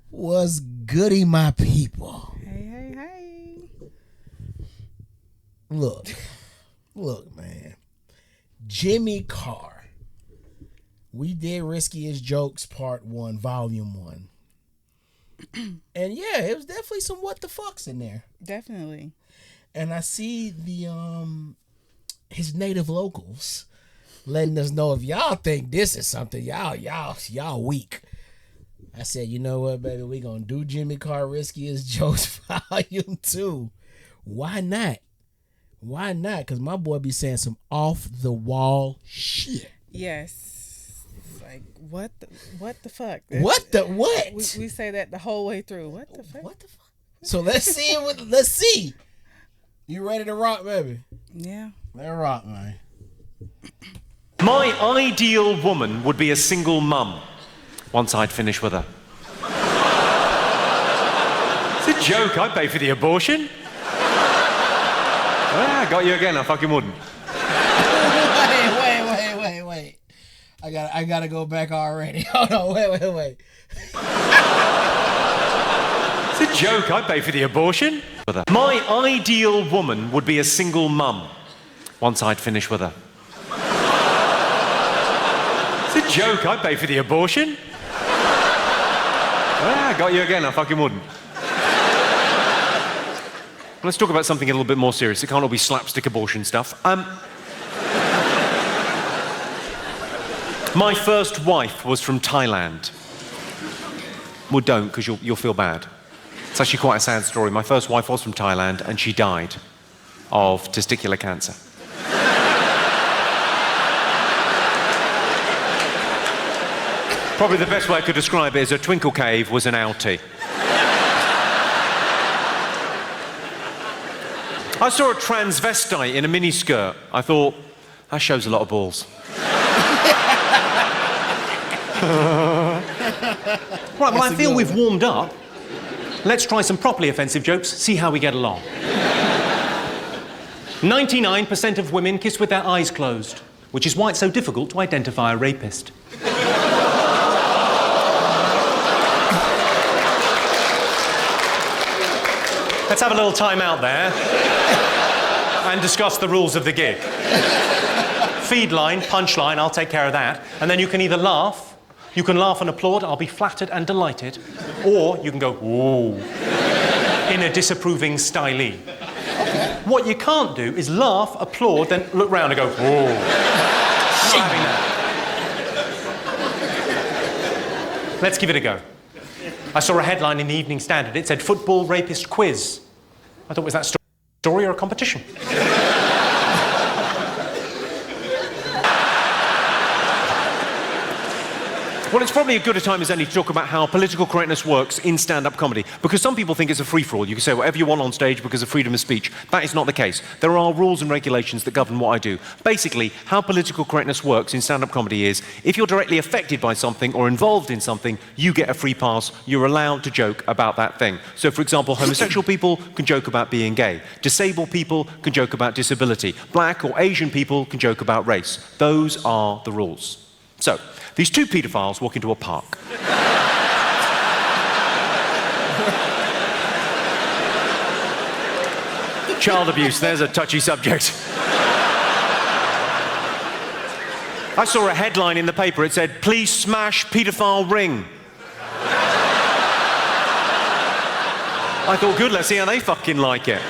What's goody, my people? Hey. Look, man. Jimmy Carr. We did Riskiest Jokes Part 1, Volume 1. And yeah, it was definitely some what the fucks in there. Definitely. And I see the his native locals letting us know if y'all think this is something, y'all weak. I said, you know what, baby, we gonna do Jimmy Carr Riskiest Jokes Volume 2. Why not? Because my boy be saying some off the wall shit. Yes. It's like, what the fuck? What the what? We say that the whole way through. What the fuck? What the fuck? So let's see. You ready to rock, baby? Yeah. Let's rock, man. My ideal woman would be a single mum once I'd finished with her. It's a joke. I'd pay for the abortion. I got you again. I fucking wouldn't. Wait. I gotta go back already. Hold on. Wait. It's a joke. I'd pay for the abortion. My ideal woman would be a single mum once I'd finished with her. It's a joke. I'd pay for the abortion. I got you again. I fucking wouldn't. Let's talk about something a little bit more serious. It can't all be slapstick abortion stuff. My first wife was from Thailand. Well, don't, because you'll feel bad. It's actually quite a sad story. My first wife was from Thailand, and she died of testicular cancer. Probably the best way I could describe it is a twinkle cave was an outie. I saw a transvestite in a miniskirt. I thought, that shows a lot of balls. Right, well, I feel we've warmed up. Let's try some properly offensive jokes, see how we get along. 99% of women kiss with their eyes closed, which is why it's so difficult to identify a rapist. Let's have a little time out there and discuss the rules of the gig. Feed line, punch line, I'll take care of that. And then you can either laugh, you can laugh and applaud, I'll be flattered and delighted, or you can go, ooh, in a disapproving stylee. What you can't do is laugh, applaud, then look round and go, ooh. Not having that. Let's give it a go. I saw a headline in the Evening Standard. It said, football rapist quiz. I thought, was that story or a competition? Well, it's probably as good a time as any to talk about how political correctness works in stand-up comedy, because some people think it's a free-for-all. You can say whatever you want on stage because of freedom of speech. That is not the case. There are rules and regulations that govern what I do. Basically, how political correctness works in stand-up comedy is, if you're directly affected by something or involved in something, you get a free pass. You're allowed to joke about that thing. So, for example, homosexual people can joke about being gay. Disabled people can joke about disability. Black or Asian people can joke about race. Those are the rules. So, these two paedophiles walk into a park. Child abuse, there's a touchy subject. I saw a headline in the paper. It said, please smash paedophile ring. I thought, good, let's see how they fucking like it.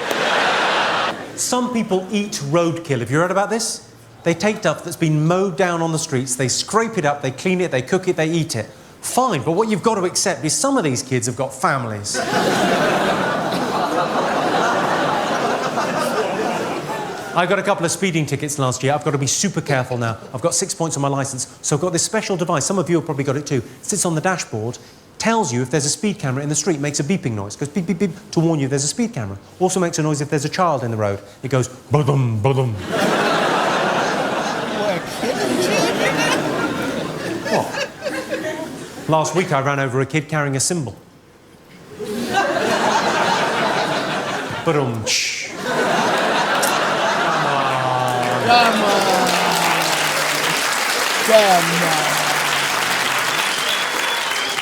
Some people eat roadkill. Have you heard about this? They take stuff that's been mowed down on the streets, they scrape it up, they clean it, they cook it, they eat it. Fine, but what you've got to accept is some of these kids have got families. I got a couple of speeding tickets last year. I've got to be super careful now. I've got 6 points on my licence, so I've got this special device. Some of you have probably got it too. It sits on the dashboard, tells you if there's a speed camera in the street, makes a beeping noise. It goes beep, beep, beep to warn you there's a speed camera. Also makes a noise if there's a child in the road. It goes ba-dum, ba-dum. What? Last week I ran over a kid carrying a cymbal. Ba-dum-tsh. Come on.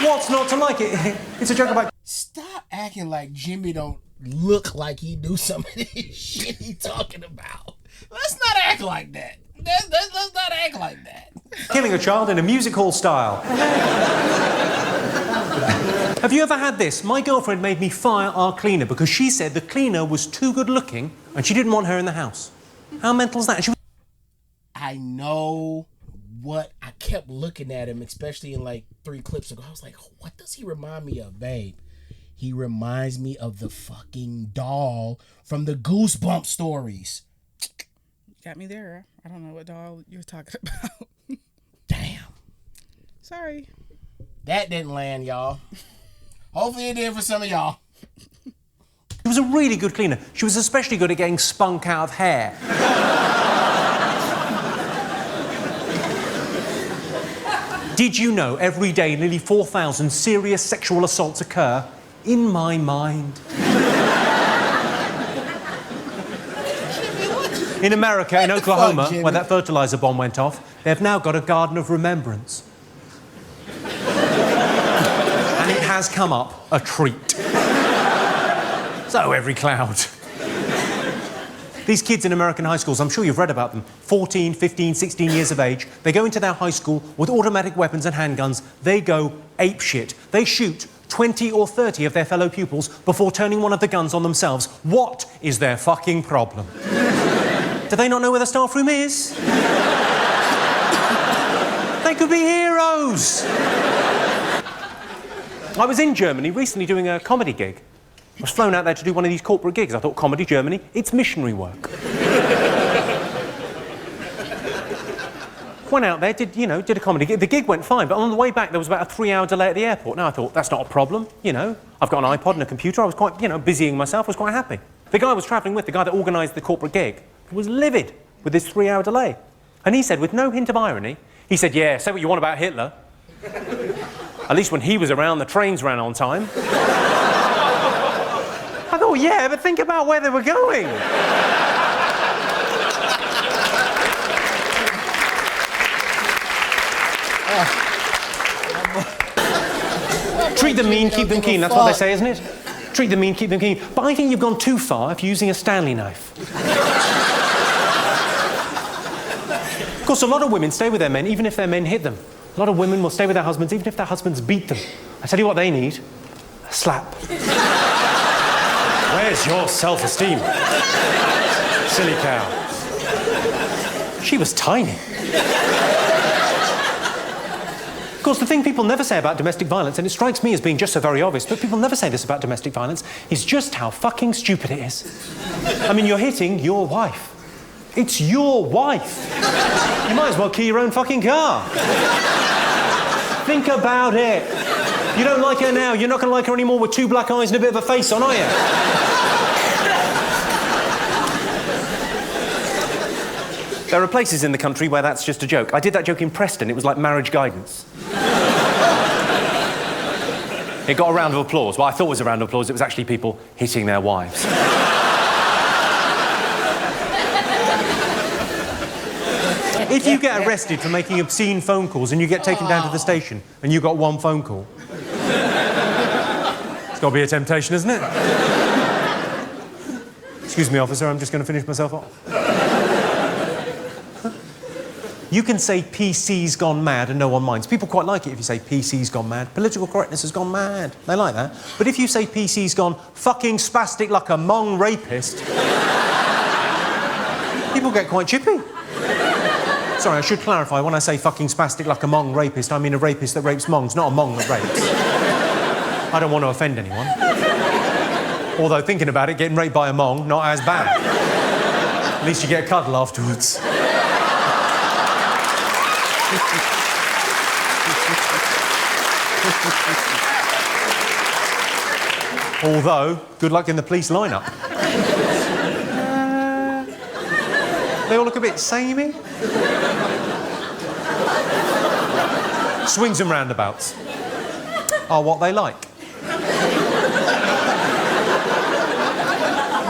What's not to like? It's a joke about... Stop acting like Jimmy don't look like he do some of this shit he talking about. Let's not act like that. Let's not act like that. killing a child in a music hall style. Have you ever had this? My girlfriend made me fire our cleaner because she said the cleaner was too good looking and she didn't want her in the house. How mental is that? I know what... I kept looking at him, especially in like 3 clips ago. I was like, what does he remind me of, babe? He reminds me of the fucking doll from the Goosebumps stories. Got me there. I don't know what doll you're talking about. Damn. Sorry. That didn't land, y'all. Hopefully it did for some of y'all. She was a really good cleaner. She was especially good at getting spunk out of hair. Did you know every day nearly 4,000 serious sexual assaults occur? In my mind. In America, in Oklahoma, where that fertilizer bomb went off, they've now got a garden of remembrance. And it has come up a treat. So every cloud. These kids in American high schools, I'm sure you've read about them, 14, 15, 16 years of age, they go into their high school with automatic weapons and handguns, they go apeshit. They shoot 20 or 30 of their fellow pupils before turning one of the guns on themselves. What is their fucking problem? Do they not know where the staff room is? They could be heroes. I was in Germany recently doing a comedy gig. I was flown out there to do one of these corporate gigs. I thought, comedy, Germany, it's missionary work. Went out there, did a comedy gig. The gig went fine, but on the way back there was about a 3-hour delay at the airport. Now I thought, that's not a problem, I've got an iPod and a computer. I was quite, busying myself. I was quite happy. The guy I was travelling with, the guy that organised the corporate gig, was livid with this 3-hour delay. And he said, with no hint of irony, he said, yeah, say what you want about Hitler. At least when he was around, the trains ran on time. I thought, yeah, but think about where they were going. Treat them mean, keep them keen. That's what they say, isn't it? Treat them mean, keep them keen. But I think you've gone too far if you're using a Stanley knife. Of course, a lot of women stay with their men even if their men hit them. A lot of women will stay with their husbands even if their husbands beat them. I tell you what they need. A slap. Where's your self-esteem? Silly cow. She was tiny. Of course, the thing people never say about domestic violence, and it strikes me as being just so very obvious, but people never say this about domestic violence, is just how fucking stupid it is. I mean, you're hitting your wife. It's your wife. You might as well key your own fucking car. Think about it. You don't like her now, you're not going to like her anymore with 2 black eyes and a bit of a face on, are you? There are places in the country where that's just a joke. I did that joke in Preston. It was like marriage guidance. It got a round of applause. Well, I thought it was a round of applause. It was actually people hitting their wives. If you get arrested for making obscene phone calls and you get taken down to the station and you got 1 phone call, it's got to be a temptation, isn't it? Excuse me, officer, I'm just going to finish myself off. You can say PC's gone mad and no one minds. People quite like it if you say PC's gone mad. Political correctness has gone mad. They like that. But if you say PC's gone fucking spastic like a Hmong rapist, people get quite chippy. Sorry, I should clarify. When I say fucking spastic like a Hmong rapist, I mean a rapist that rapes Hmongs, not a Hmong that rapes. I don't want to offend anyone. Although, thinking about it, getting raped by a Hmong, not as bad. At least you get a cuddle afterwards. Although, good luck in the police lineup. They all look a bit samey. Swings and roundabouts are what they like.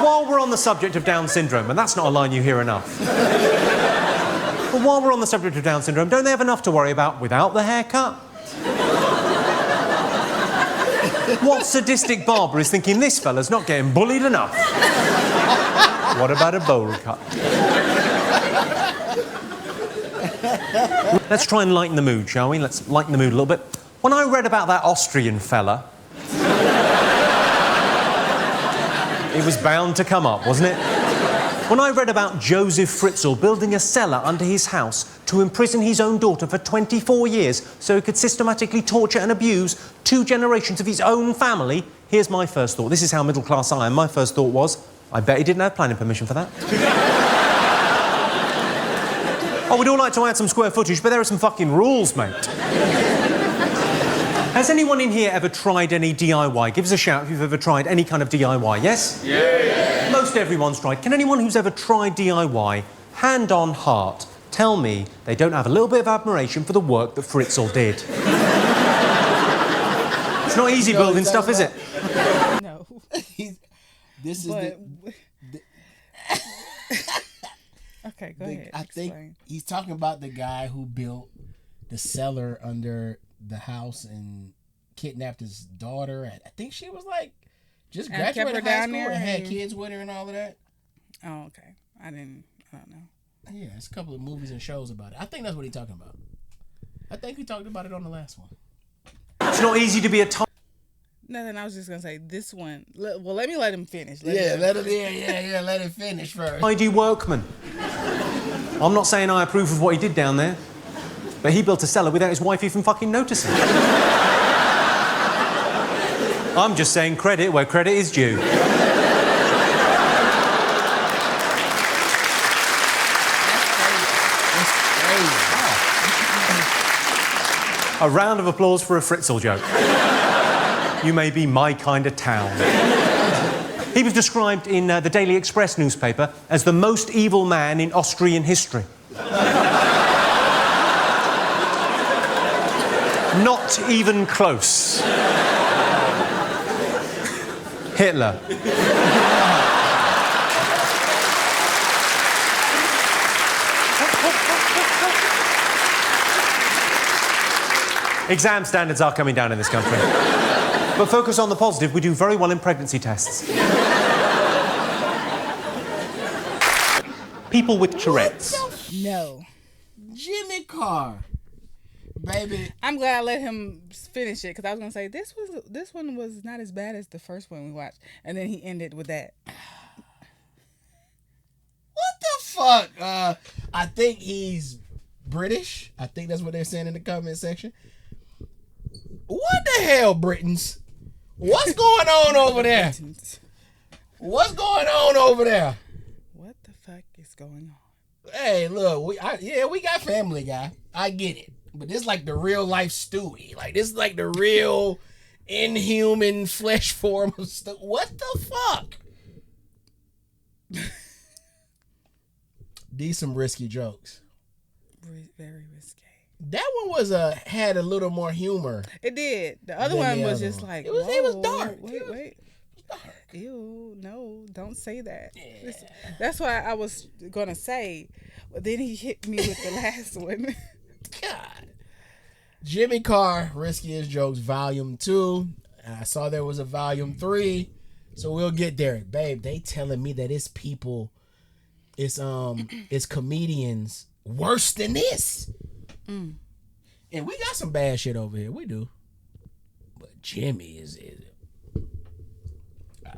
While we're on the subject of Down syndrome, and that's not a line you hear enough, but while we're on the subject of Down syndrome, don't they have enough to worry about without the haircut? What sadistic barber is thinking this fella's not getting bullied enough? What about a bowl cut? Let's try and lighten the mood, shall we? Let's lighten the mood a little bit. When I read about that Austrian fella, it was bound to come up, wasn't it? When I read about Joseph Fritzl building a cellar under his house to imprison his own daughter for 24 years so he could systematically torture and abuse 2 generations of his own family, here's my first thought. This is how middle class I am. My first thought was, I bet he didn't have planning permission for that. Oh, we'd all like to add some square footage, but there are some fucking rules, mate. Has anyone in here ever tried any DIY? Give us a shout if you've ever tried any kind of DIY, yes? Yeah. Most everyone's tried. Can anyone who's ever tried DIY, hand on heart, tell me they don't have a little bit of admiration for the work that Fritzl did? It's not easy building stuff, is it? No. This is but... Okay, go ahead. I think he's talking about the guy who built the cellar under the house and kidnapped his daughter. I think she was like just graduated high school and had kids with her and all of that. Oh, okay. I don't know. Yeah, it's a couple of movies and shows about it. I think that's what he's talking about. I think we talked about it on the last one. It's not easy to be a Nothing. I was just gonna say this one. Well, let me let him finish. Let him finish first. tidy workman. I'm not saying I approve of what he did down there, but he built a cellar without his wife even fucking noticing. I'm just saying credit where credit is due. A round of applause for a Fritzl joke. You may be my kind of town. He was described in the Daily Express newspaper as the most evil man in Austrian history. Not even close. Hitler. Exam standards are coming down in this country. But focus on the positive. We do very well in pregnancy tests. People with Tourette's. No. Jimmy Carr. Baby. I'm glad I let him finish it because I was going to say this one was not as bad as the first one we watched. And then he ended with that. What the fuck? I think he's British. I think that's what they're saying in the comment section. What the hell, Britons? What's going on over there? What's going on over there? What the fuck is going on? Hey, look, we got Family Guy. I get it. But this is like the real life Stewie. Like, this is like the real inhuman flesh form of stuff. What the fuck? These some risky jokes. Very risky. That one had a little more humor. It did. The other one was just like it was dark. Wait. Ew, no, don't say that. Yeah. That's why I was gonna say, but then he hit me with the last one. God. Jimmy Carr, Riskiest Jokes, Volume 2. I saw there was a Volume 3, so we'll get there. Babe, they telling me that it's people, it's comedians worse than this. And we got some bad shit over here. We do. But Jimmy is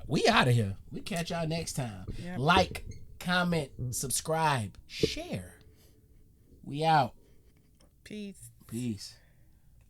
we out of here. We catch y'all next time. Yep. Like, comment, subscribe, share. We out. Peace. Peace.